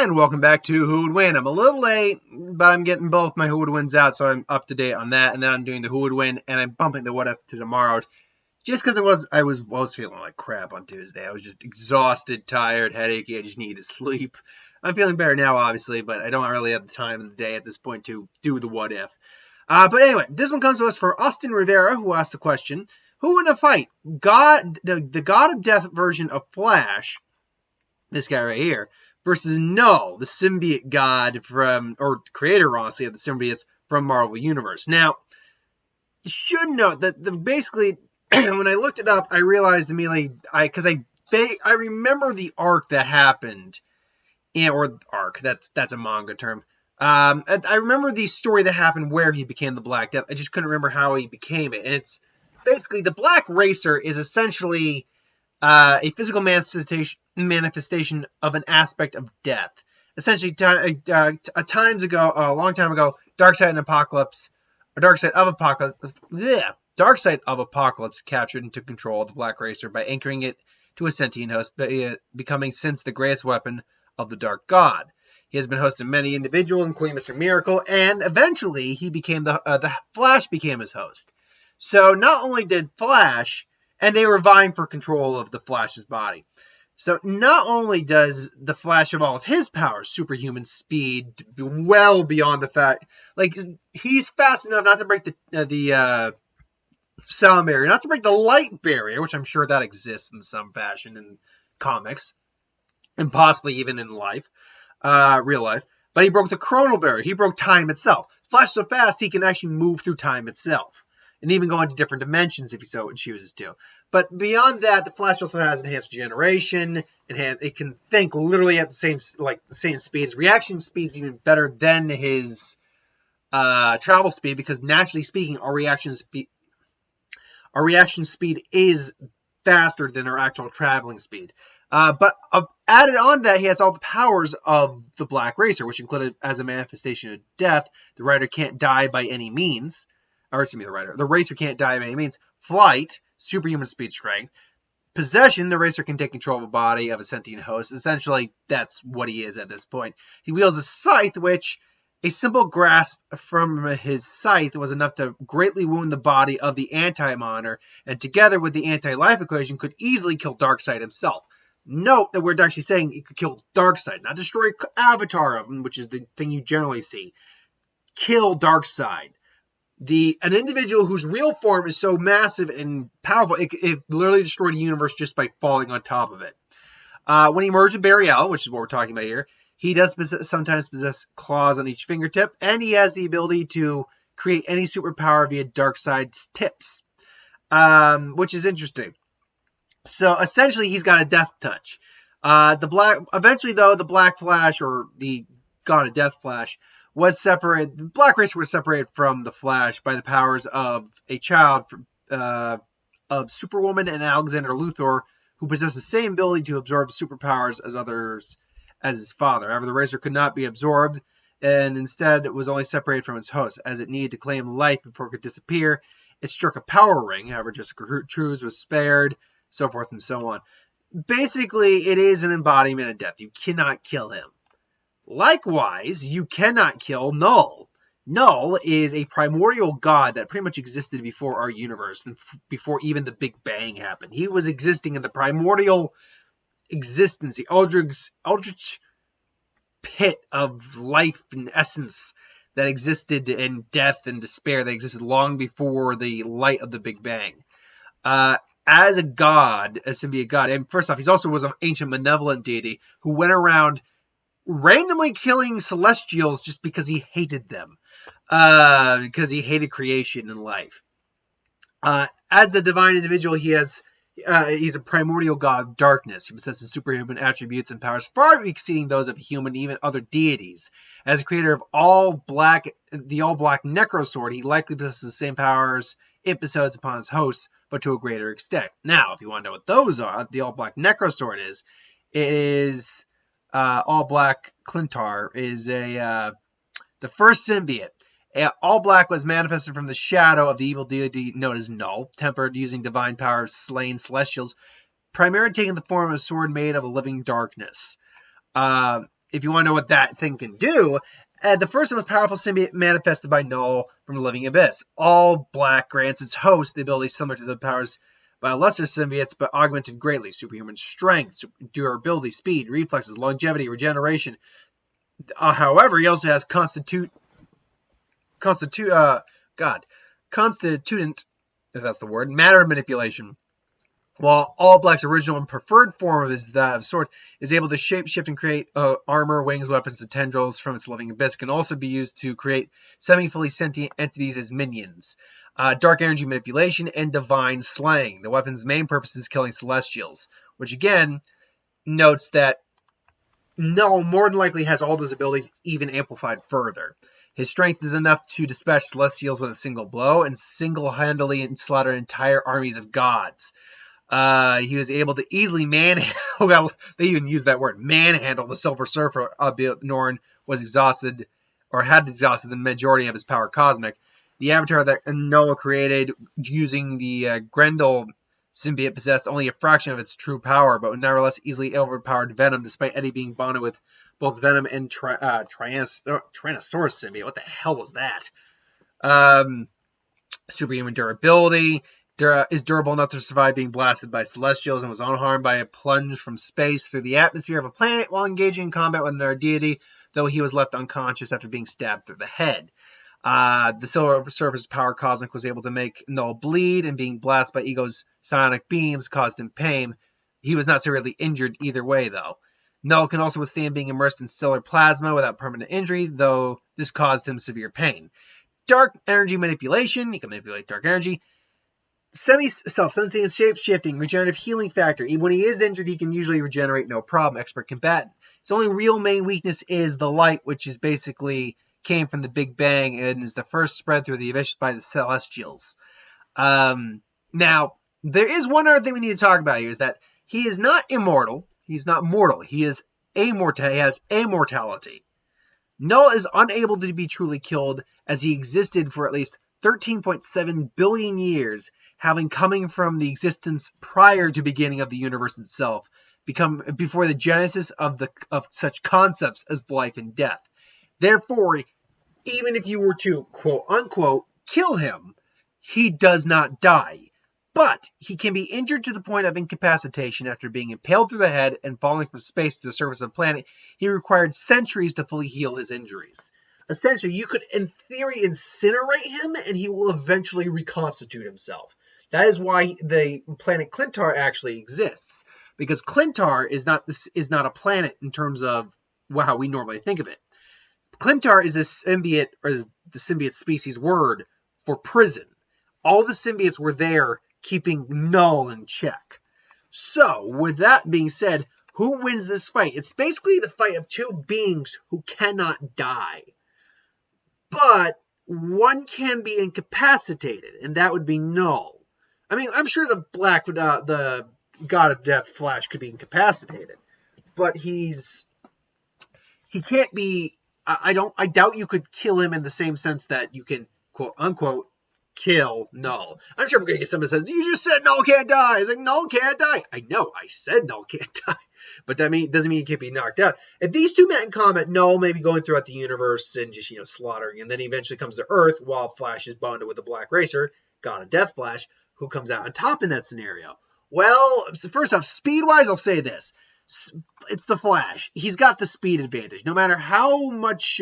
And welcome back to Who Would Win. I'm a little late, but I'm getting both my Who Would Wins out, so I'm up to date on that. And then I'm doing the Who Would Win, and I'm bumping the What If to tomorrow, just because I was feeling like crap on Tuesday. I was just exhausted, tired, headachy. I just needed to sleep. I'm feeling better now, obviously, but I don't really have the time in the day at this point to do the What If. But anyway, this one comes to us for Austin Rivera, who asked the question: who in a fight, the God of Death version of Flash, this guy right here, versus Knull, the symbiote god or creator, honestly, of the symbiotes from Marvel Universe. Now, you should note that basically, when I looked it up, I realized immediately, because I remember the arc that happened, or arc, that's a manga term. I remember the story that happened where he became the Black Death. I just couldn't remember how he became it. And it's basically, the Black Racer is essentially a physical manifestation of an aspect of death. Essentially, a long time ago, Darkseid of Apocalypse captured and took control of the Black Racer by anchoring it to a sentient host, becoming since the greatest weapon of the Dark God. He has been hosting many individuals, including Mr. Miracle, and eventually he became the Flash became his host. So not only did Flash, and they were vying for control of the Flash's body. So not only does the Flash have all of his powers, superhuman speed, well beyond the fact, like, he's fast enough not to break the sound barrier, not to break the light barrier, which I'm sure that exists in some fashion in comics, and possibly even in real life. But he broke the chronal barrier. He broke time itself. Flash so fast he can actually move through time itself, and even go into different dimensions if he so chooses to. But beyond that, the Flash also has enhanced regeneration, it can think literally at the same speed. His reaction speed is even better than his travel speed, because naturally speaking, our reaction speed is faster than our actual traveling speed. But added on that, he has all the powers of the Black Racer, which included, as a manifestation of death, the Rider can't die by any means. The Racer can't die by any means. Flight, superhuman speed, strength. Possession, the Racer can take control of a body of a sentient host. Essentially, that's what he is at this point. He wields a scythe, which a simple grasp from his scythe was enough to greatly wound the body of the Anti-Monitor, and together with the anti-life equation, could easily kill Darkseid himself. Note that we're actually saying it could kill Darkseid, not destroy Avatar of him, which is the thing you generally see. Kill Darkseid. An individual whose real form is so massive and powerful, it literally destroyed the universe just by falling on top of it. When he merged with Barry-L, which is what we're talking about here, he does sometimes possess claws on each fingertip, and he has the ability to create any superpower via Darkseid's tips, which is interesting. So essentially, he's got a death touch. Eventually, though, the Black Flash, or the God of Death Flash, was separated. The Black Racer was separated from the Flash by the powers of a child of Superwoman and Alexander Luthor, who possessed the same ability to absorb superpowers as his father. However, the Racer could not be absorbed, and instead it was only separated from its host, as it needed to claim life before it could disappear. It struck a power ring. However, Jessica Cruz was spared, so forth and so on. Basically, it is an embodiment of death. You cannot kill him. Likewise, you cannot kill Knull. Knull is a primordial god that pretty much existed before our universe, and before even the Big Bang happened. He was existing in the primordial existence, the eldritch pit of life and essence that existed in death and despair, that existed long before the light of the Big Bang. As a god, a symbiote god, and first off, he also was an ancient malevolent deity who went around randomly killing Celestials just because he hated them, because he hated creation and life. As a divine individual, he's a primordial god of darkness. He possesses superhuman attributes and powers far exceeding those of human and even other deities. As a creator of the all black Necrosword, he likely possesses the same powers it bestows upon his hosts, but to a greater extent. Now, if you want to know what those are, the all black Necrosword is all black Clintar is the first symbiote. All Black was manifested from the shadow of the evil deity known as Knull, tempered using divine power of slain celestials, primarily taking the form of a sword made of a living darkness. if you want to know what that thing can do, the first and most powerful symbiote manifested by Knull from the Living Abyss. All black grants its host the ability similar to the powers by lesser symbiotes, but augmented greatly. Superhuman strength, durability, speed, reflexes, longevity, regeneration. However, he also has constituent, if that's the word, matter manipulation. While All Black's original and preferred form of his sword is able to shapeshift and create armor, wings, weapons, and tendrils from its living abyss, can also be used to create semi-fully sentient entities as minions. Dark energy manipulation and divine slaying. The weapon's main purpose is killing celestials, which again notes that Knull more than likely has all those abilities even amplified further. His strength is enough to dispatch celestials with a single blow and single-handedly slaughter entire armies of gods. He was able to easily well, they even used that word, manhandle the Silver Surfer, albeit Norn was exhausted, or had exhausted the majority of his power cosmic. The avatar that Knull created using the Grendel symbiote possessed only a fraction of its true power, but nevertheless easily overpowered Venom, despite Eddie being bonded with both Venom and Tyrannosaurus symbiote. What the hell was that? Superhuman durability. Is durable enough to survive being blasted by celestials and was unharmed by a plunge from space through the atmosphere of a planet while engaging in combat with another deity, though he was left unconscious after being stabbed through the head. The Silver Surfer's power cosmic was able to make Knull bleed, and being blasted by Ego's psionic beams caused him pain. He was not severely injured either way, though. Knull can also withstand being immersed in stellar plasma without permanent injury, though this caused him severe pain. Dark energy manipulation. He can manipulate dark energy. Semi-self-sensing, shape-shifting, regenerative healing factor. When he is injured, he can usually regenerate no problem. Expert combatant. His only real main weakness is the light, which is basically came from the Big Bang and is the first spread through the abyss by the Celestials. Now, there is one other thing we need to talk about here, is that he is not immortal. He's not mortal. He is immortal. He has immortality. Knull is unable to be truly killed, as he existed for at least 13.7 billion years, having coming from the existence prior to beginning of the universe itself, before the genesis of such concepts as life and death. Therefore, even if you were to quote unquote kill him, he does not die. But he can be injured to the point of incapacitation after being impaled through the head and falling from space to the surface of the planet. He required centuries to fully heal his injuries. Essentially, you could, in theory, incinerate him, and he will eventually reconstitute himself. That is why the planet Clintar actually exists, because Clintar is not a planet in terms of how we normally think of it. Clintar is a symbiote, or is the symbiote species word for prison. All the symbiotes were there, keeping Knull in check. So, with that being said, who wins this fight? It's basically the fight of two beings who cannot die. But one can be incapacitated, and that would be Knull. I mean, I'm sure the God of Death Flash could be incapacitated, but he can't be. I doubt you could kill him in the same sense that you can quote unquote kill Knull. I'm sure we're gonna get somebody that says, "You just said Knull can't die." It's like, Knull can't die. I know, I said Knull can't die. But that doesn't mean he can't be knocked out. If these two met in combat, Knull may be going throughout the universe and just, slaughtering. And then he eventually comes to Earth while Flash is bonded with the Black Racer, God of Death Flash, who comes out on top in that scenario. Well, first off, speed-wise, I'll say this. It's the Flash. He's got the speed advantage. No matter how much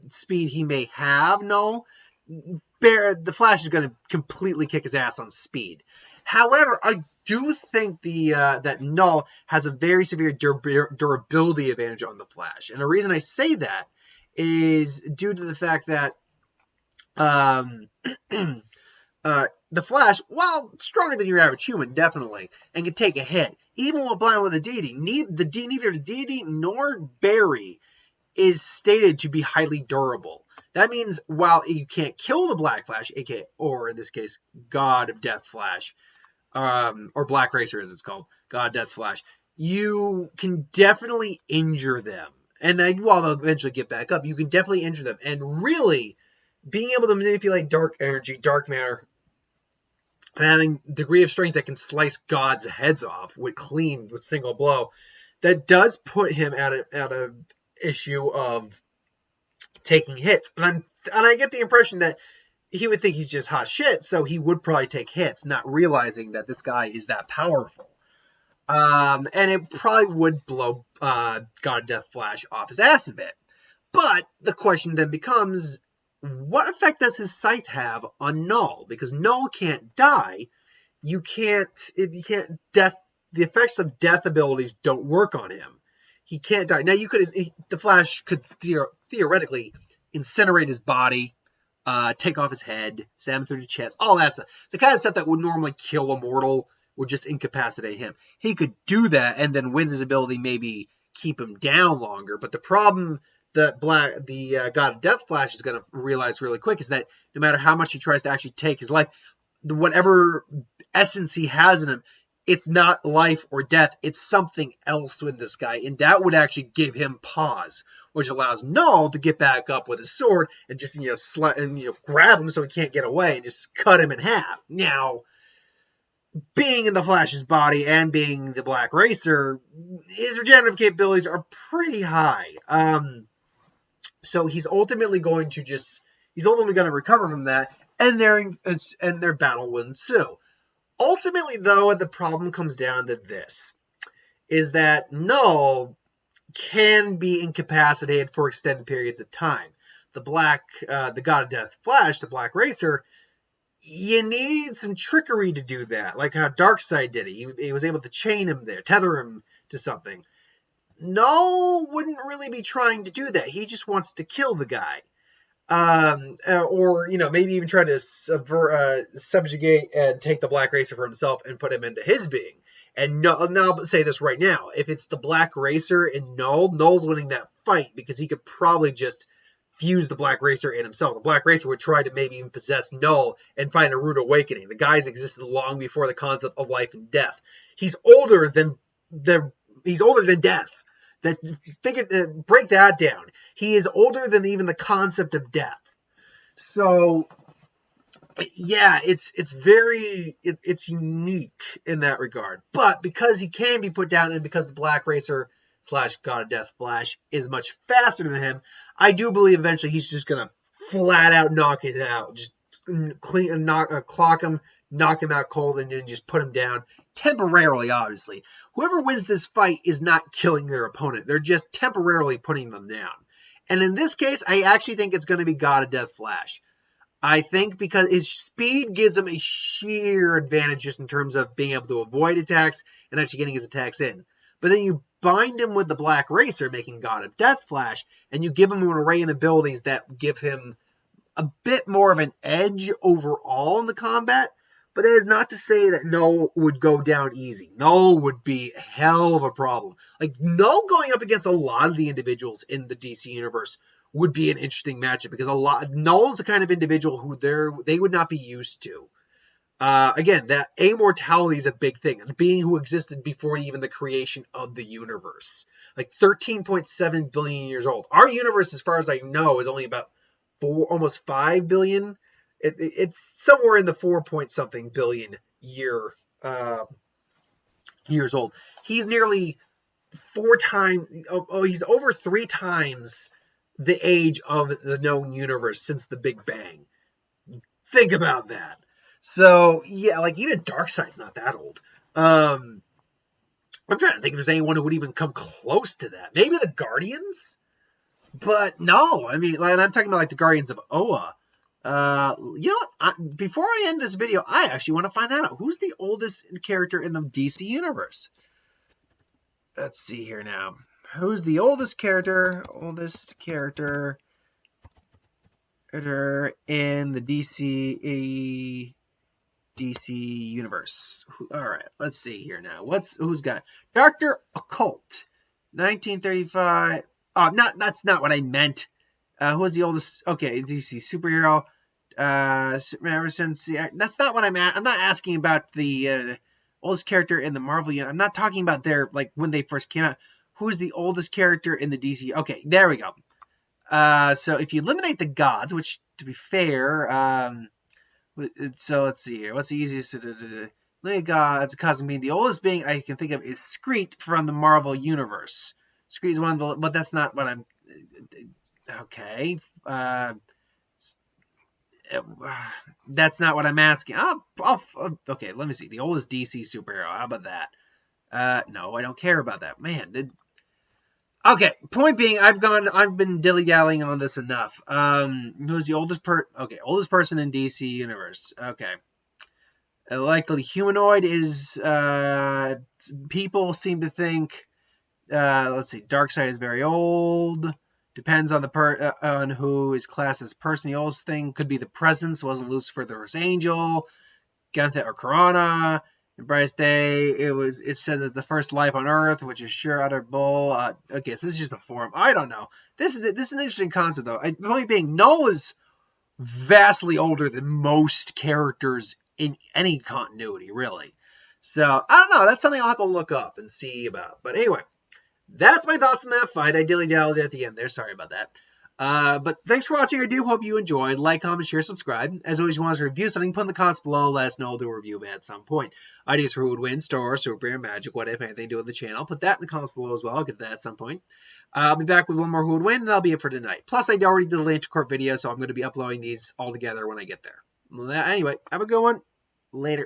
speed he may have, Knull, the Flash is going to completely kick his ass on speed. However, I do think that Knull has a very severe durability advantage on the Flash. And the reason I say that is due to the fact that the Flash, while stronger than your average human, definitely, and can take a hit, even while blind with a deity, neither the deity nor Barry is stated to be highly durable. That means while you can't kill the Black Flash, aka, or in this case, God of Death Flash, or Black Racer as it's called, God of Death Flash, you can definitely injure them. And then while they'll eventually get back up, you can definitely injure them. And really, being able to manipulate dark energy, dark matter, and having a degree of strength that can slice gods' heads off with single blow, that does put him at issue of taking hits. And I get the impression that he would think he's just hot shit, so he would probably take hits, not realizing that this guy is that powerful. And it probably would blow God of Death Flash off his ass a bit. But the question then becomes, what effect does his scythe have on Knull? Because Knull can't die. The effects of death abilities don't work on him. He can't die. Now, the Flash could theoretically incinerate his body, take off his head, stab him through the chest, all that stuff. The kind of stuff that would normally kill a mortal would just incapacitate him. He could do that, and then with his ability, maybe keep him down longer. But the problem that God of Death Flash is going to realize really quick is that no matter how much he tries to actually take his life, whatever essence he has in him, it's not life or death. It's something else with this guy, and that would actually give him pause, which allows Knull to get back up with his sword and just grab him so he can't get away and just cut him in half. Now, being in the Flash's body and being the Black Racer, his regenerative capabilities are pretty high. So he's ultimately going to recover from that, and their battle will ensue. Ultimately, though, the problem comes down to this, is that Knull can be incapacitated for extended periods of time. The God of Death Flash, the Black Racer, you need some trickery to do that, like how Darkseid did it. He was able to chain him there, tether him to something. Knull wouldn't really be trying to do that. He just wants to kill the guy. Or maybe even try to subjugate and take the Black Racer for himself and put him into his being. And now I'll say this right now. If it's the Black Racer and Knull's winning that fight because he could probably just fuse the Black Racer in himself. The Black Racer would try to maybe even possess Knull and find a rude awakening. The guy's existed long before the concept of life and death. He's older than death. Break that down. He is older than even the concept of death. So, yeah, it's unique in that regard. But because he can be put down, and because the Black Racer / God of Death Flash is much faster than him, I do believe eventually he's just gonna flat out knock it out, just clock him, knock him out cold, and then just put him down temporarily. Obviously, whoever wins this fight is not killing their opponent; they're just temporarily putting them down. And in this case, I actually think it's going to be God of Death Flash. I think because his speed gives him a sheer advantage just in terms of being able to avoid attacks and actually getting his attacks in. But then you bind him with the Black Racer, making God of Death Flash, and you give him an array of abilities that give him a bit more of an edge overall in the combat. But that is not to say that Knull would go down easy. Knull would be a hell of a problem. Like, Knull going up against a lot of the individuals in the DC universe would be an interesting matchup, because Knull is the kind of individual who they would not be used to. Again, that immortality is a big thing. A being who existed before even the creation of the universe. Like 13.7 billion years old. Our universe, as far as I know, is only about almost 5 billion. It's somewhere in the 4-point-something billion years old. He's nearly 4 times. He's over 3 times the age of the known universe since the Big Bang. Think about that. So yeah, like even Darkseid's not that old. I'm trying to think if there's anyone who would even come close to that. Maybe the Guardians, but no. I mean, I'm talking about like the Guardians of Oa. Before I end this video, I actually want to find that out. Who's the oldest character in the DC universe? Let's see here now. Who's the oldest character? Oldest character in the DC universe. All right, let's see here now. Who's got Dr. Occult, 1935. Oh, that's not what I meant. Who's the oldest? Okay, DC superhero. Superman ever since. That's not what I'm at. I'm not asking about the oldest character in the Marvel universe. I'm not talking about their, like, when they first came out. Who's the oldest character in the DC? Okay, there we go. So if you eliminate the gods, which, to be fair, so let's see here. What's the easiest? Gods, cosmic being. The oldest being I can think of is Skreet from the Marvel universe. Screeds one, but that's not what I'm. Okay. That's not what I'm asking. Okay, let me see. The oldest DC superhero. How about that? No, I don't care about that. Man, okay. Point being, I've been dilly dallying on this enough. Who's the oldest person in DC universe? Okay. Likely humanoid is. People seem to think. Let's see. Darkseid is very old. Depends on on who is classed as person. The oldest thing could be the Presence. Wasn't Lucifer the first angel? Ganthet or Corona? In Brightest Day, it said that the first life on Earth, which is sure utter bull. Okay, so this is just a form. I don't know. This is an interesting concept though. The point being, Knull is vastly older than most characters in any continuity, really. So I don't know. That's something I'll have to look up and see about. But anyway. That's my thoughts on that fight. I dilly-dallied at the end there. Sorry about that. But thanks for watching. I do hope you enjoyed. Like, comment, share, subscribe. As always, you want us to review something, put in the comments below. Let us know. We'll do a review of it at some point. Ideas for who would win, Star, Super, Magic, what if anything to do with the channel. Put that in the comments below as well. I'll get that at some point. I'll be back with one more who would win, and that'll be it for tonight. Plus, I already did the Lantern Corp video, so I'm going to be uploading these all together when I get there. Well, anyway, have a good one. Later.